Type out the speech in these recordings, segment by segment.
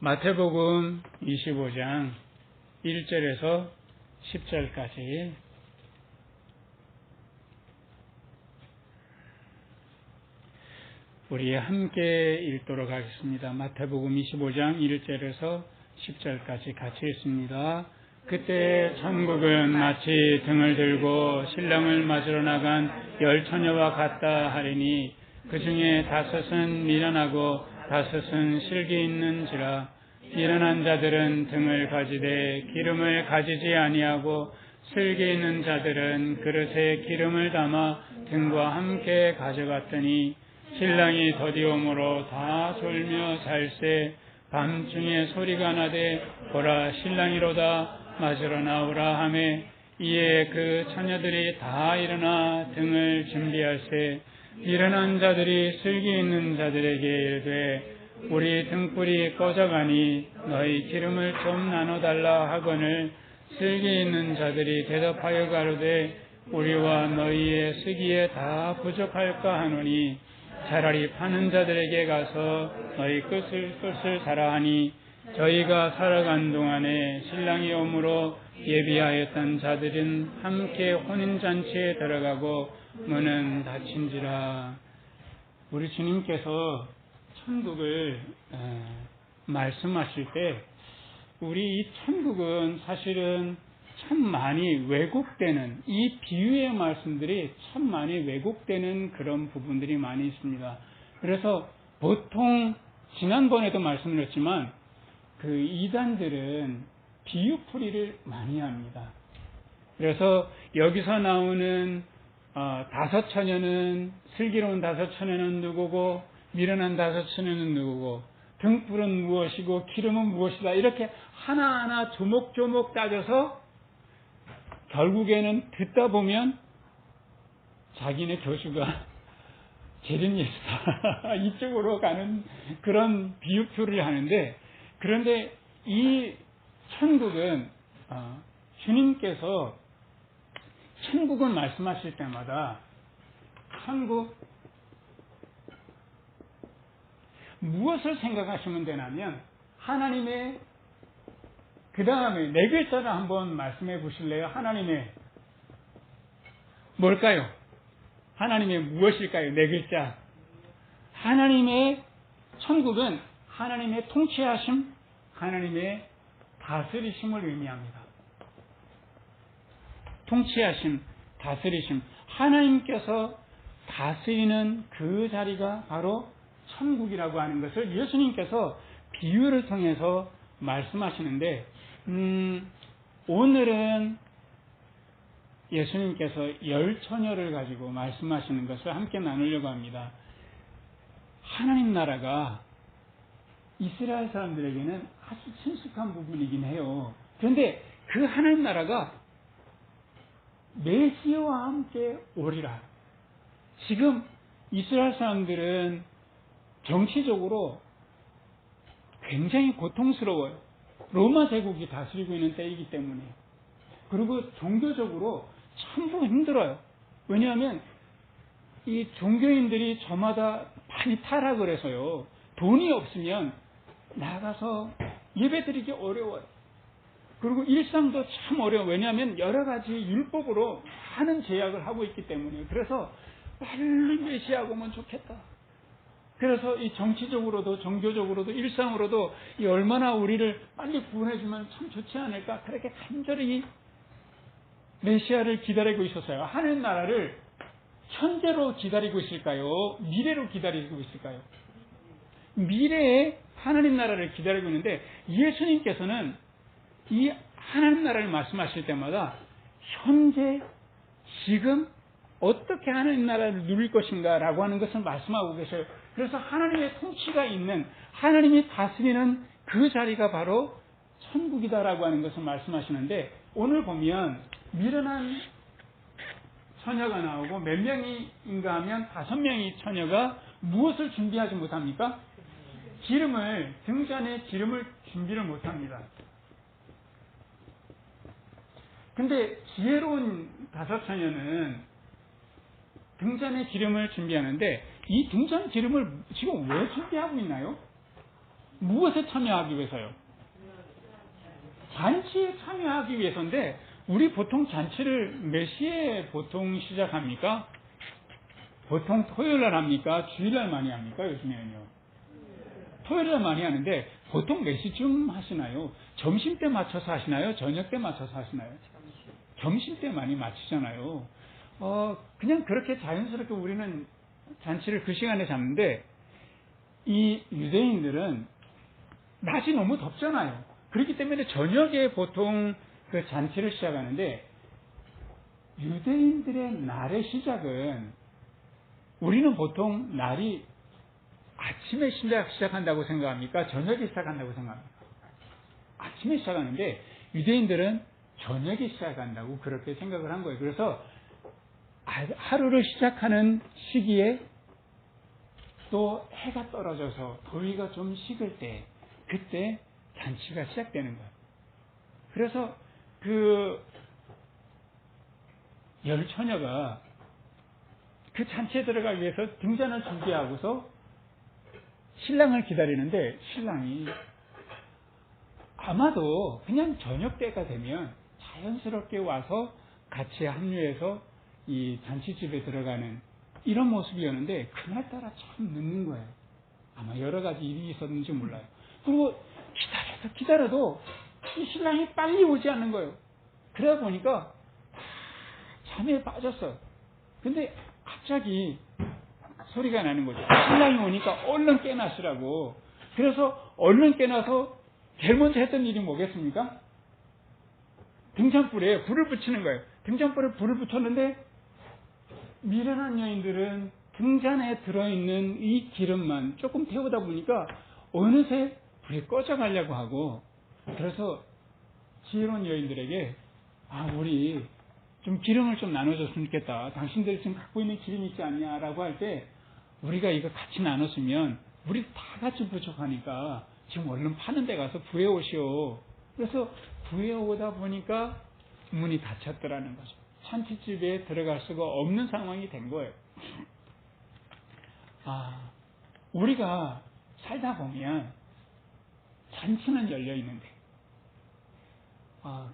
마태복음 25장 1절에서 10절까지 우리 함께 읽도록 하겠습니다. 마태복음 25장 1절에서 10절까지 같이 읽습니다. 그때 천국은 마치 등을 들고 신랑을 맞으러 나간 10처녀와 같다 하리니 그 중에 5은 미련하고 5은 실기 있는지라. 미련한 자들은 등을 가지되 기름을 가지지 아니하고 슬기 있는 자들은 그릇에 기름을 담아 등과 함께 가져갔더니 신랑이 더디오므로 다 졸며 잘세. 밤중에 소리가 나되 보라 신랑이로다 맞으러 나오라 하매 이에 그 처녀들이 다 일어나 등을 준비할세. 미련한 자들이 슬기 있는 자들에게 이르되 우리 등불이 꺼져가니 너희 기름을 좀 나눠달라 하거늘 슬기 있는 자들이 대답하여 가로되 우리와 너희의 쓰기에 다 부족할까 하노니 차라리 파는 자들에게 가서 너희 끝을 사라 하니 저희가 살아간 동안에 신랑이 오므로 예비하였던 자들은 함께 혼인잔치에 들어가고 문은 닫힌지라. 우리 주님께서 천국을 말씀하실 때 우리 이 천국은 사실은 참 많이 왜곡되는, 이 비유의 말씀들이 참 많이 왜곡되는 그런 부분들이 많이 있습니다. 그래서 보통 지난번에도 말씀드렸지만 그 이단들은 비유풀이를 많이 합니다. 그래서 여기서 나오는 5처녀는, 슬기로운 5처녀는 누구고 미련한 5처녀는 누구고 등불은 무엇이고 기름은 무엇이다, 이렇게 하나하나 조목조목 따져서 결국에는 듣다 보면 자기네 교수가 재림 예수다 이쪽으로 가는 그런 비유표를 하는데, 그런데 이 천국은 주님께서 천국을 말씀하실 때마다 천국 무엇을 생각하시면 되냐면 하나님의, 그 다음에 4글자를 한번 말씀해 보실래요? 하나님의 뭘까요? 하나님의 무엇일까요? 4글자. 하나님의 천국은 하나님의 통치하심, 하나님의 다스리심을 의미합니다. 통치하심, 다스리심. 하나님께서 다스리는 그 자리가 바로 천국이라고 하는 것을 예수님께서 비유를 통해서 말씀하시는데, 오늘은 예수님께서 10처녀를 가지고 말씀하시는 것을 함께 나누려고 합니다. 하나님 나라가 이스라엘 사람들에게는 아주 친숙한 부분이긴 해요. 그런데 그 하나님 나라가 메시아와 함께 오리라. 지금 이스라엘 사람들은 정치적으로 굉장히 고통스러워요. 로마 제국이 다스리고 있는 때이기 때문에. 그리고 종교적으로 참으로 힘들어요. 왜냐하면 이 종교인들이 저마다 많이 타락을 해서요, 돈이 없으면 나가서 예배드리기 어려워요. 그리고 일상도 참 어려워요. 왜냐하면 여러 가지 율법으로 많은 제약을 하고 있기 때문에. 그래서 빨리 메시아가 오면 좋겠다. 그래서 이 정치적으로도 종교적으로도 일상으로도 이 얼마나 우리를 빨리 구원해주면 참 좋지 않을까, 그렇게 간절히 메시아를 기다리고 있었어요. 하늘 나라를 현재로 기다리고 있을까요? 미래로 기다리고 있을까요? 미래에 하나님 나라를 기다리고 있는데, 예수님께서는 이 하나님 나라를 말씀하실 때마다 현재, 지금 어떻게 하나님 나라를 누릴 것인가 라고 하는 것을 말씀하고 계셔요. 그래서 하나님의 통치가 있는, 하나님이 다스리는 그 자리가 바로 천국이다라고 하는 것을 말씀하시는데, 오늘 보면 미련한 처녀가 나오고 몇 명인가 하면 5명의 처녀가 무엇을 준비하지 못합니까? 등잔에 기름을 준비를 못합니다. 근데 지혜로운 5처녀는 등잔에 기름을 준비하는데, 이 등잔 기름을 지금 왜 준비하고 있나요? 무엇에 참여하기 위해서요? 잔치에 참여하기 위해서인데, 우리 보통 잔치를 몇 시에 보통 시작합니까? 보통 토요일날 합니까? 주일날 많이 합니까? 요즘에는요. 토요일날 많이 하는데 보통 몇 시쯤 하시나요? 점심때 맞춰서 하시나요? 저녁때 맞춰서 하시나요? 점심때 많이 맞추잖아요. 그냥 그렇게 자연스럽게 우리는 잔치를 그 시간에 잡는데, 이 유대인들은 낮이 너무 덥잖아요. 그렇기 때문에 저녁에 보통 그 잔치를 시작하는데, 유대인들의 날의 시작은, 우리는 보통 날이 아침에 시작한다고 생각합니까? 저녁에 시작한다고 생각합니까? 아침에 시작하는데, 유대인들은 저녁에 시작한다고 그렇게 생각을 한 거예요. 그래서 하루를 시작하는 시기에 또 해가 떨어져서 더위가 좀 식을 때, 그때 잔치가 시작되는 거예요. 그래서 그 열처녀가 그 잔치에 들어가기 위해서 등잔을 준비하고서 신랑을 기다리는데, 신랑이 아마도 그냥 저녁 때가 되면 자연스럽게 와서 같이 합류해서 이 잔치집에 들어가는 이런 모습이었는데, 그날따라 참 늦는 거예요. 아마 여러 가지 일이 있었는지 몰라요. 그리고 기다려도 이 신랑이 빨리 오지 않는 거예요. 그러다 보니까 잠에 빠졌어요. 근데 갑자기 소리가 나는 거죠. 신랑이 오니까 얼른 깨나시라고. 그래서 얼른 깨나서 제일 먼저 했던 일이 뭐겠습니까? 등잔불에 불을 붙이는 거예요. 등잔불에 불을 붙였는데, 미련한 여인들은 등잔에 들어있는 이 기름만 조금 태우다 보니까 어느새 불이 꺼져가려고 하고, 그래서 지혜로운 여인들에게, 우리 좀 기름을 좀 나눠줬으면 좋겠다. 당신들이 지금 갖고 있는 기름이 있지 않냐라고 할 때, 우리가 이거 같이 나눴으면 우리 다 같이 부족하니까 지금 얼른 파는 데 가서 구해오시오. 그래서 구해오다 보니까 문이 닫혔더라는 거죠. 잔치집에 들어갈 수가 없는 상황이 된 거예요. 우리가 살다 보면 잔치는 열려 있는데,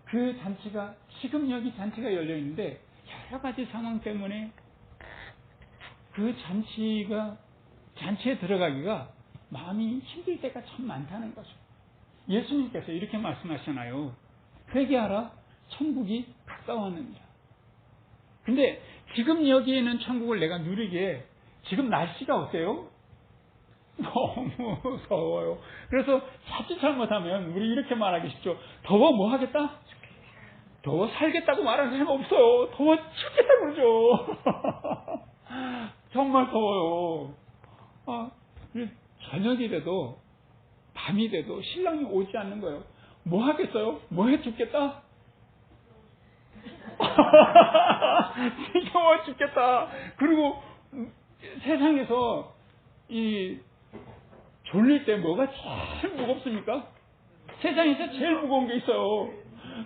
그 잔치가, 지금 여기 잔치가 열려 있는데, 여러 가지 상황 때문에 그 잔치에 들어가기가 마음이 힘들 때가 참 많다는 거죠. 예수님께서 이렇게 말씀하시잖아요. 회개하라, 천국이 가까웠느니라. 근데 지금 여기 있는 천국을 내가 누리기에 지금 날씨가 어때요? 너무 더워요. 그래서 자칫 잘못하면 우리 이렇게 말하기 쉽죠. 더워 뭐 하겠다? 더워 살겠다고 말하는 사람 없어요. 더워 죽겠다 그러죠. 정말 더워요. 저녁이 돼도 밤이 돼도 신랑이 오지 않는 거예요. 뭐 하겠어요? 뭐 해 죽겠다? 지겨워 죽겠다. 그리고 세상에서 이 졸릴 때 뭐가 제일 무겁습니까? 세상에서 제일 무거운 게 있어요.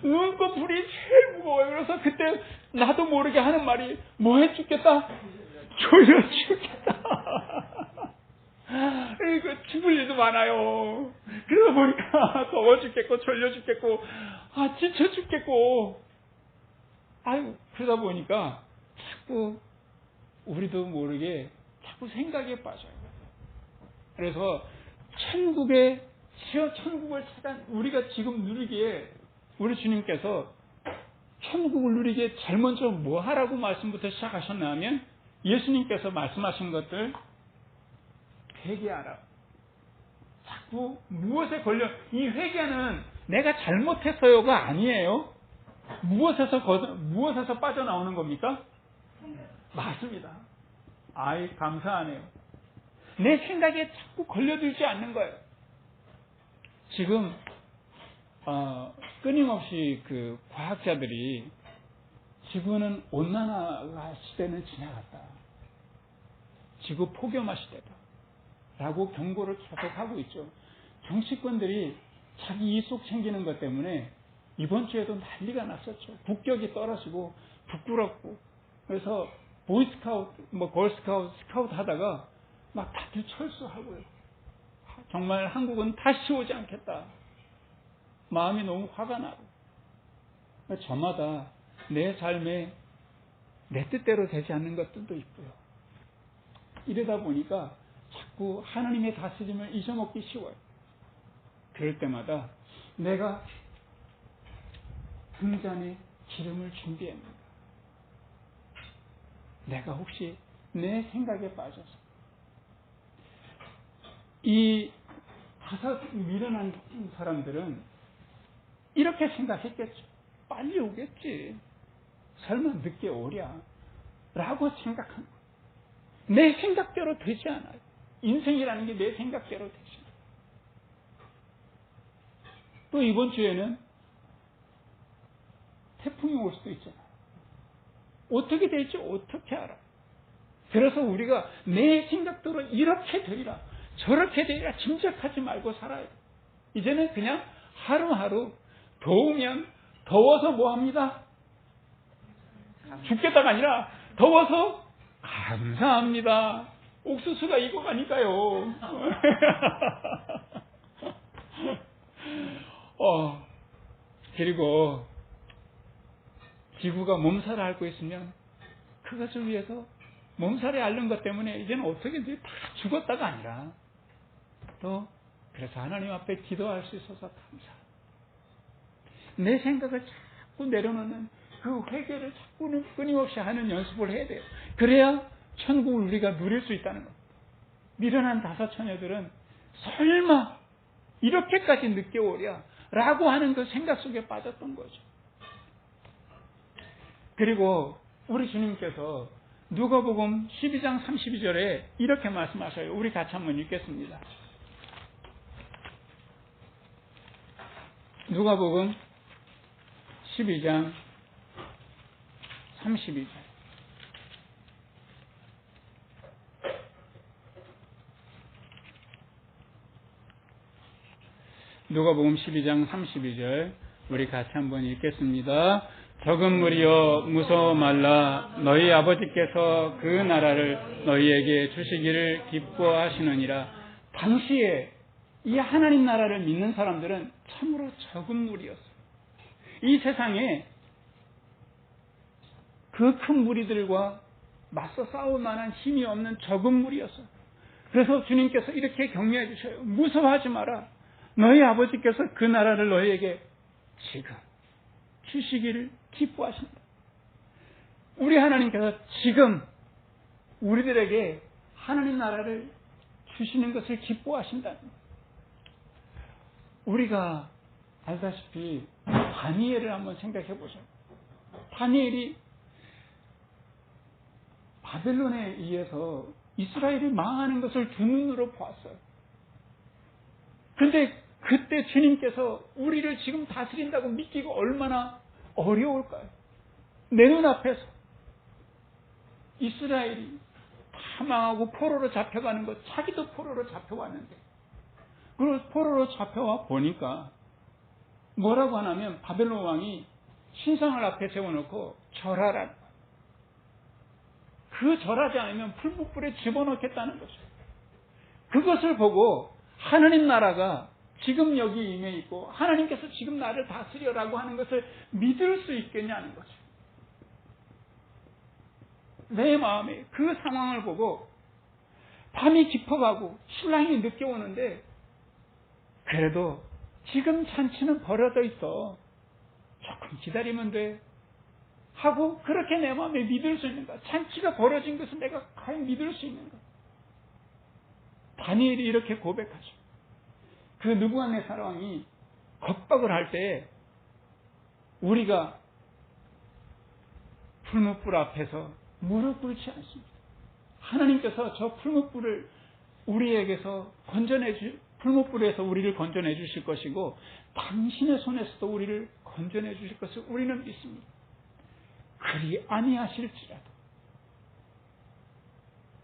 눈과 불이 제일 무거워요. 그래서 그때 나도 모르게 하는 말이, 뭐 해 죽겠다? 졸려 죽겠다. 그러니까 죽을 일도 많아요. 그러다 보니까 더워 죽겠고, 졸려 죽겠고, 지쳐 죽겠고, 그러다 보니까 자꾸 우리도 모르게 자꾸 생각에 빠져요. 그래서 천국을 찾아, 우리가 지금 누리기에, 우리 주님께서 천국을 누리기에 제일 먼저 뭐 하라고 말씀부터 시작하셨나 하면, 예수님께서 말씀하신 것들 회개하라. 자꾸 무엇에 걸려, 이 회개는 내가 잘못했어요가 아니에요. 무엇에서 빠져나오는 겁니까? 맞습니다. 감사하네요. 내 생각에 자꾸 걸려들지 않는 거예요. 지금 끊임없이 그 과학자들이 지구는 온난화 시대는 지나갔다. 지구 폭염화 시대다. 라고 경고를 계속하고 있죠. 정치권들이 자기 이속 챙기는 것 때문에 이번 주에도 난리가 났었죠. 국격이 떨어지고 부끄럽고, 그래서 보이스카우트, 걸스카우트, 스카우트 하다가 막 다들 철수하고요. 정말 한국은 다시 오지 않겠다. 마음이 너무 화가 나고 저마다 내 삶에 내 뜻대로 되지 않는 것들도 있고요. 이러다 보니까 자꾸 하나님의 다스림을 잊어먹기 쉬워요. 그럴 때마다 내가 등잔에 기름을 준비합니다. 내가 혹시 내 생각에 빠져서 이 다섯 미련한 사람들은 이렇게 생각했겠죠. 빨리 오겠지. 설마 늦게 오랴. 라고 생각한 거예요. 내 생각대로 되지 않아요. 인생이라는 게 내 생각대로 되지 않아요. 또 이번 주에는 태풍이 올 수도 있잖아요. 어떻게 될지 어떻게 알아. 그래서 우리가 내 생각대로 이렇게 되리라 저렇게 되리라 짐작하지 말고 살아요. 이제는 그냥 하루하루 더우면 더워서 뭐합니다? 죽겠다가 아니라 더워서 감사합니다. 옥수수가 익어가니까요. 그리고 지구가 몸살을 앓고 있으면 그것을 위해서 몸살이 앓는 것 때문에 이제는 어떻게든지 다 죽었다가 아니라 또 그래서 하나님 앞에 기도할 수 있어서 감사합니다. 내 생각을 자꾸 내려놓는 그 회개를 자꾸 끊임없이 하는 연습을 해야 돼요. 그래야 천국을 우리가 누릴 수 있다는 겁니다. 미련한 다섯 처녀들은 설마 이렇게까지 늦게 오랴 라고 하는 그 생각 속에 빠졌던 거죠. 그리고 우리 주님께서 누가복음 12장 32절에 이렇게 말씀하셔요. 우리 같이 한번 읽겠습니다. 누가복음 12장 32절. 누가복음 12장 32절 우리 같이 한번 읽겠습니다. 적은 무리여 무서워 말라. 너희 아버지께서 그 나라를 너희에게 주시기를 기뻐하시느니라. 당시에 이 하나님 나라를 믿는 사람들은 참으로 적은 무리였어요. 이 세상에 그 큰 무리들과 맞서 싸울 만한 힘이 없는 적은 무리였어요. 그래서 주님께서 이렇게 격려해 주셔요. 무서워하지 마라. 너희 아버지께서 그 나라를 너희에게 지금 주시기를 기뻐하신다. 우리 하나님께서 지금 우리들에게 하나님 나라를 주시는 것을 기뻐하신다는 거예요. 우리가 알다시피 다니엘을 한번 생각해 보죠. 다니엘이 바벨론에 의해서 이스라엘이 망하는 것을 두 눈으로 보았어요. 그런데 그때 주님께서 우리를 지금 다스린다고 믿기가 얼마나 어려울까요? 내 눈앞에서 이스라엘이 다 망하고 포로로 잡혀가는 것, 자기도 포로로 잡혀왔는데 그리고 포로로 잡혀와 보니까 뭐라고 하냐면 바벨론 왕이 신상을 앞에 세워놓고 절하라. 그 절하지 않으면 풀무불에 집어넣겠다는 거죠. 그것을 보고 하나님 나라가 지금 여기 임해 있고 하나님께서 지금 나를 다스려라고 하는 것을 믿을 수 있겠냐는 거죠. 내 마음에 그 상황을 보고 밤이 깊어가고 신랑이 늦게 오는데 그래도 지금 잔치는 벌어져 있어. 조금 기다리면 돼. 하고 그렇게 내 마음에 믿을 수 있는가? 잔치가 벌어진 것을 내가 과연 믿을 수 있는가? 다니엘이 이렇게 고백하죠. 그 느부갓네살 왕이 겁박을 할 때 우리가 풀무불 앞에서 무릎 꿇지 않습니다. 하나님께서 저 풀무불을 우리에게서 풀무불에서 우리를 건져내 주실 것이고 당신의 손에서도 우리를 건져내 주실 것을 우리는 믿습니다. 그리 아니하실지라도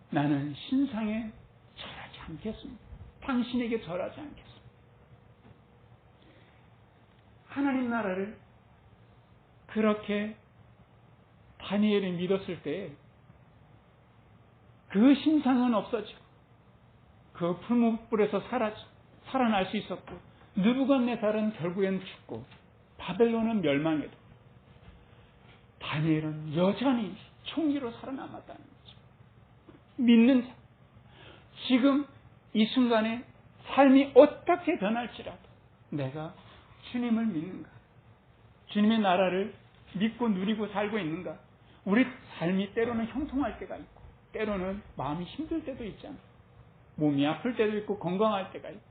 나는 신상에 절하지 않겠습니다. 당신에게 절하지 않겠습니다. 하나님 나라를 그렇게 다니엘이 믿었을 때 그 신상은 없어지고 그 풀무불에서 사라지고 살아날 수 있었고, 느부갓네살은 결국엔 죽고, 바벨론은 멸망해도 다니엘은 여전히 총리로 살아남았다는 거죠. 믿는 자. 지금 이 순간에 삶이 어떻게 변할지라도 내가 주님을 믿는가? 주님의 나라를 믿고 누리고 살고 있는가? 우리 삶이 때로는 형통할 때가 있고, 때로는 마음이 힘들 때도 있잖아. 몸이 아플 때도 있고, 건강할 때가 있고,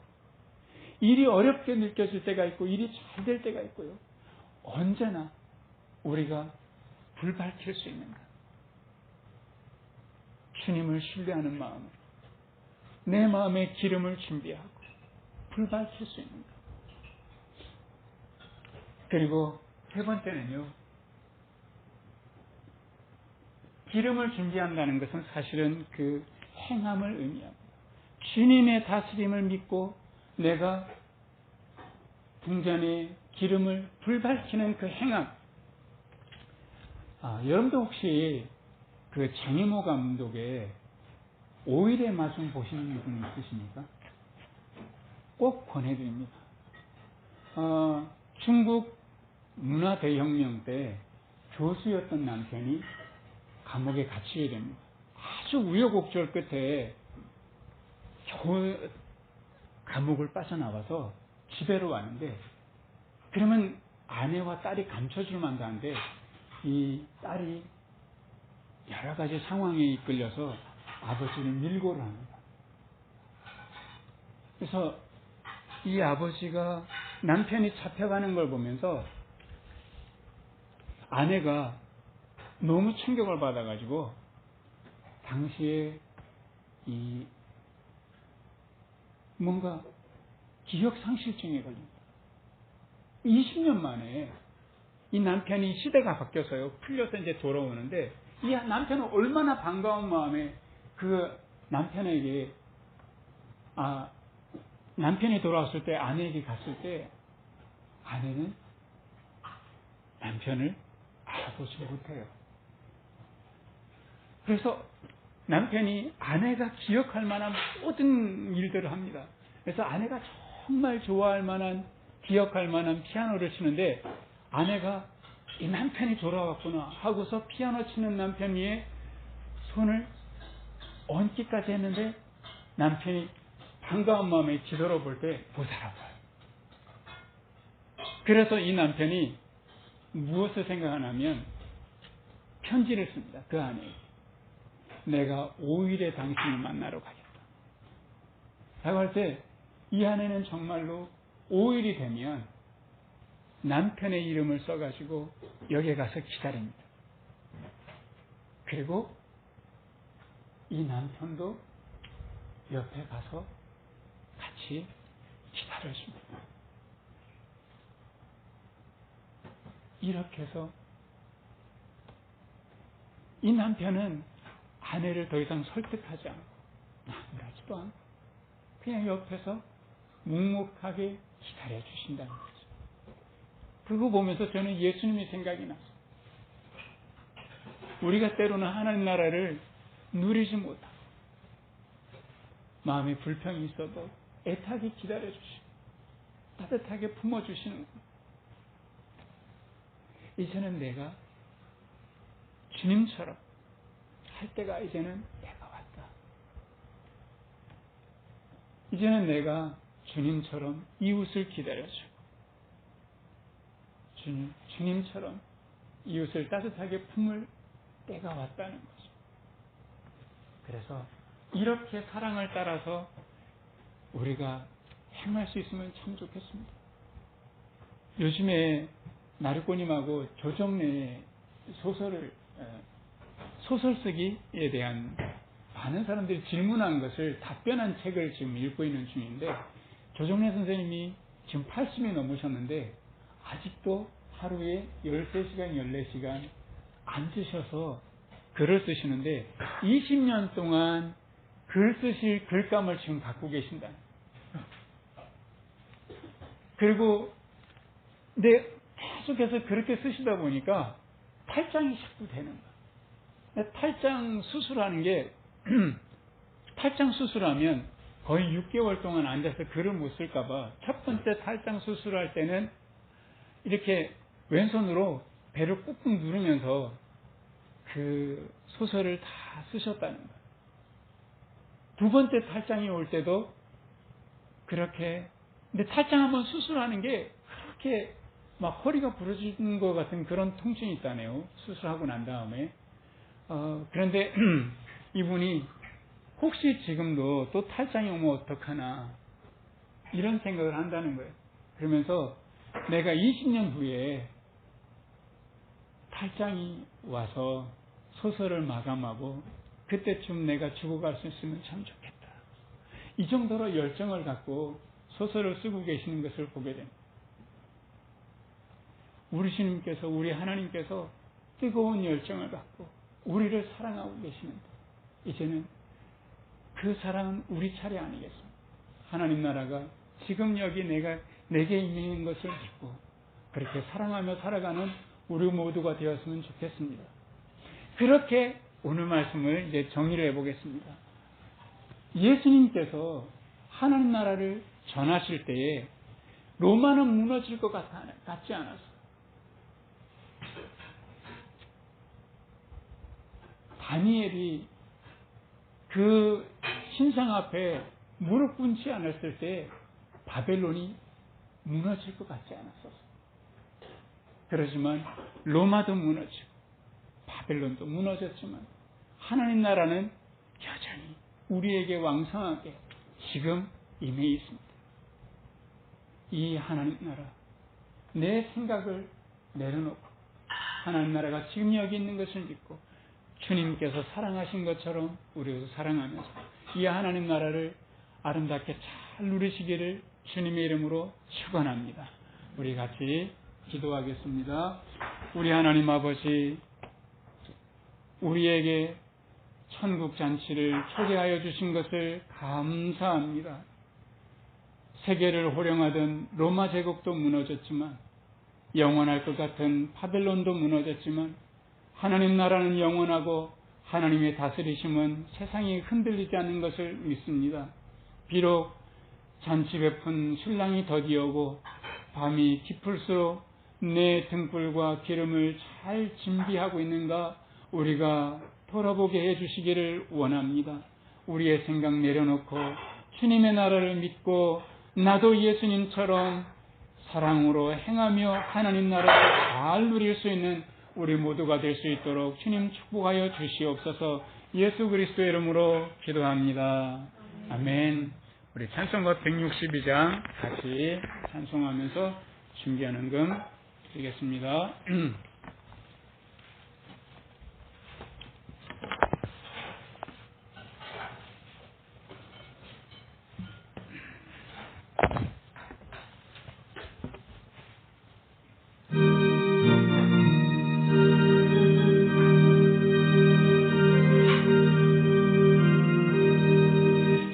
일이 어렵게 느껴질 때가 있고, 일이 잘 될 때가 있고요. 언제나 우리가 불 밝힐 수 있는가? 주님을 신뢰하는 마음으로 내 마음에 기름을 준비하고 불 밝힐 수 있는가? 그리고 세 번째는요, 기름을 준비한다는 것은 사실은 그 행함을 의미합니다. 주님의 다스림을 믿고 내가 궁전에 기름을 불 밝히는 그 행함. 여러분도 혹시 그 장희모 감독의 오일의 맛을 보시는 분 있으십니까? 꼭 권해드립니다. 중국 문화대혁명 때 교수였던 남편이 감옥에 갇히게 됩니다. 아주 우여곡절 끝에 겨우 감옥을 빠져나와서 집에로 왔는데, 그러면 아내와 딸이 감춰줄 만도 한데 이 딸이 여러 가지 상황에 이끌려서 아버지를 밀고를 합니다. 그래서 이 아버지가 남편이 잡혀가는 걸 보면서 아내가 너무 충격을 받아가지고 당시에 이 뭔가 기억상실증에 걸립니다. 20년 만에 이 남편이 시대가 바뀌어서요, 풀려서 이제 돌아오는데, 이 남편은 얼마나 반가운 마음에 그 남편에게, 남편이 돌아왔을 때 아내에게 갔을 때 아내는 남편을 알아보지 못해요. 그래서 남편이 아내가 기억할 만한 모든 일들을 합니다. 그래서 아내가 정말 좋아할 만한, 기억할 만한 피아노를 치는데, 아내가 이 남편이 돌아왔구나 하고서 피아노 치는 남편 위에 손을 얹기까지 했는데, 남편이 반가운 마음에 뒤돌아볼 때 보살아봐요. 그래서 이 남편이 무엇을 생각하냐면 편지를 씁니다. 그 아내에게. 내가 5일에 당신을 만나러 가겠다. 라고 할 때 이 아내는 정말로 5일이 되면 남편의 이름을 써가지고 여기에 가서 기다립니다. 그리고 이 남편도 옆에 가서 같이 기다려줍니다. 이렇게 해서 이 남편은 아내를 더 이상 설득하지 않고 나무라지도 않고 그냥 옆에서 묵묵하게 기다려 주신다는 거죠. 그거 보면서 저는 예수님이 생각이 났어요. 우리가 때로는 하나님 나라를 누리지 못하고 마음에 불평이 있어도 애타게 기다려 주시고 따뜻하게 품어주시는 것. 이제는 내가 주님처럼 할 때가 이제는 내가 왔다. 이제는 내가 주님처럼 이웃을 기다려주고 주님처럼 이웃을 따뜻하게 품을 때가 왔다는 거죠. 그래서 이렇게 사랑을 따라서 우리가 행할 수 있으면 참 좋겠습니다. 요즘에 나르꼬님하고 조정래 소설 쓰기에 대한 많은 사람들이 질문한 것을 답변한 책을 지금 읽고 있는 중인데, 조정래 선생님이 지금 80이 넘으셨는데 아직도 하루에 13시간, 14시간 앉으셔서 글을 쓰시는데 20년 동안 글 쓰실 글감을 지금 갖고 계신다. 그리고 계속해서 그렇게 쓰시다 보니까 탈장이 자꾸 되는 거예요. 탈장 수술하는 게 탈장 수술하면 거의 6개월 동안 앉아서 글을 못 쓸까봐 첫 번째 탈장 수술할 때는 이렇게 왼손으로 배를 꾹꾹 누르면서 그 소설을 다 쓰셨다는 거예요. 두 번째 탈장이 올 때도 그렇게. 근데 탈장 한번 수술하는 게 그렇게 막 허리가 부러지는 것 같은 그런 통증이 있다네요. 수술하고 난 다음에. 그런데 이분이 혹시 지금도 또 탈장이 오면 어떡하나 이런 생각을 한다는 거예요. 그러면서 내가 20년 후에 탈장이 와서 소설을 마감하고 그때쯤 내가 죽어갈 수 있으면 참 좋겠다. 이 정도로 열정을 갖고 소설을 쓰고 계시는 것을 보게 됩니다. 우리 주님께서, 우리 하나님께서 뜨거운 열정을 갖고 우리를 사랑하고 계시는데 이제는 그 사랑은 우리 차례 아니겠습니까? 하나님 나라가 지금 여기 내게 있는 것을 믿고 그렇게 사랑하며 살아가는 우리 모두가 되었으면 좋겠습니다. 그렇게 오늘 말씀을 이제 정리를 해보겠습니다. 예수님께서 하나님 나라를 전하실 때에 로마는 무너질 것 같지 않았어요. 다니엘이 그 신상 앞에 무릎 꿇지 않았을 때 바벨론이 무너질 것 같지 않았었어요. 그렇지만 로마도 무너지고 바벨론도 무너졌지만 하나님 나라는 여전히 우리에게 왕성하게 지금 임해 있습니다. 이 하나님 나라, 내 생각을 내려놓고 하나님 나라가 지금 여기 있는 것을 믿고 주님께서 사랑하신 것처럼 우리도 사랑하면서 이 하나님 나라를 아름답게 잘 누리시기를 주님의 이름으로 축원합니다. 우리 같이 기도하겠습니다. 우리 하나님 아버지, 우리에게 천국 잔치를 초대하여 주신 것을 감사합니다. 세계를 호령하던 로마 제국도 무너졌지만, 영원할 것 같은 바벨론도 무너졌지만 하나님 나라는 영원하고 하나님의 다스리심은 세상이 흔들리지 않는 것을 믿습니다. 비록 잔치 베푼 신랑이 더디오고 밤이 깊을수록 내 등불과 기름을 잘 준비하고 있는가 우리가 돌아보게 해주시기를 원합니다. 우리의 생각 내려놓고 주님의 나라를 믿고 나도 예수님처럼 사랑으로 행하며 하나님 나라를 잘 누릴 수 있는 우리 모두가 될 수 있도록 주님 축복하여 주시옵소서. 예수 그리스도의 이름으로 기도합니다. 아멘. 우리 찬송가 162장 같이 찬송하면서 준비하는 금 드리겠습니다.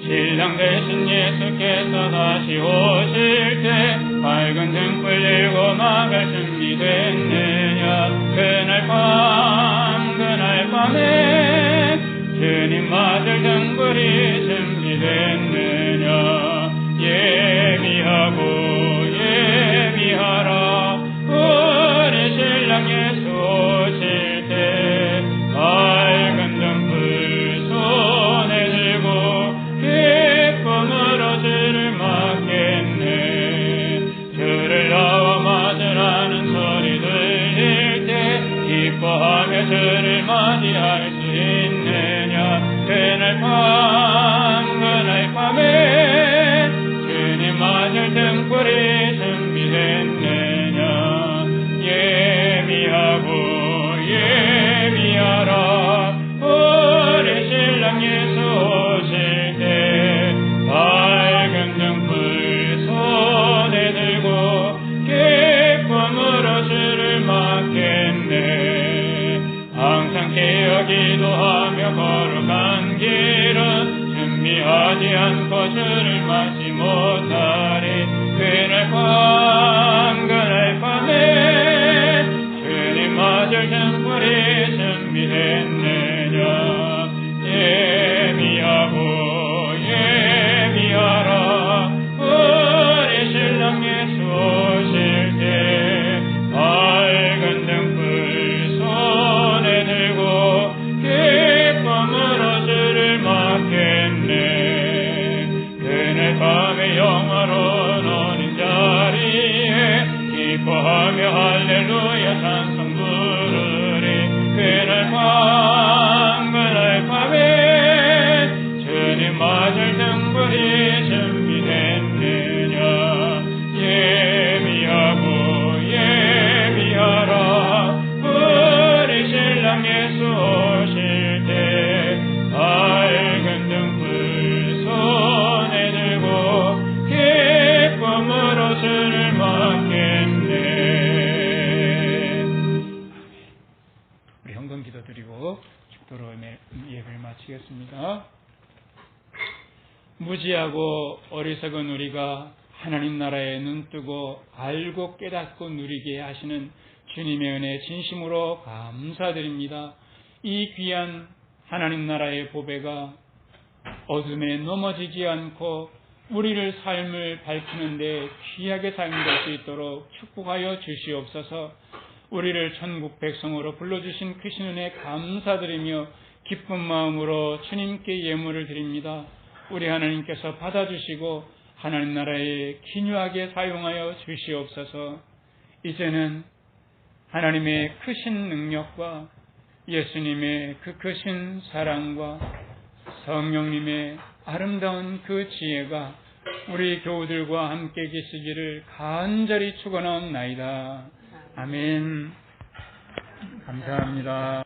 신랑 되신 예수께서 다시 오실 때 밝은 등불 들고 나갈 준비됐느냐. 그날 밤에 주님 맞을 등불이 준비됐느냐. 예비하라 우리 신랑 예수 오실 때 밝은 등불 손에 들고 기쁨으로 주를 맞겠네. 주를 나와 맞으라는 소리 들릴 때 기뻐하며 주를 맞이할 수 있느냐. 그날 밤에 주님 맞을 등불이 준비됐느냐. 예비하라 우리 신랑 예수 오실 때 밝은 등불 손에 들고 기쁨으로 주를 맞겠네. 항상 깨어 기도하며 걸어간 길은 준비하지 않고 주를 맞지 못하리. 그날 밤에 주님 맞을 등불이 준비됐느냐. 예비하라 영화로 노는 자리에 기뻐하며 할렐루야 찬송 부르리. 그날 밤 그날 밤에 주님 맞을 등불이 준비됐느냐. 예비하라 우리 신랑 예수 오실 때 밝은 등불 손에 들고 기쁨으로 주를 맞겠네. 우리 헌금 기도드리고 축도로 예배를 마치겠습니다. 무지하고 어리석은 우리가 하나님 나라에 눈뜨고 알고 깨닫고 누리게 하시는 주님의 은혜 진심으로 감사드립니다. 이 귀한 하나님 나라의 보배가 어둠에 넘어지지 않고 우리를 삶을 밝히는데 귀하게 사용될 수 있도록 축복하여 주시옵소서. 우리를 천국 백성으로 불러주신 크신 은혜 감사드리며 기쁜 마음으로 주님께 예물을 드립니다. 우리 하나님께서 받아주시고 하나님 나라에 기묘하게 사용하여 주시옵소서. 이제는 하나님의 크신 능력과 예수님의 그 크신 사랑과 성령님의 아름다운 그 지혜가 우리 교우들과 함께 계시기를 간절히 축원하옵나이다. 아멘. 감사합니다.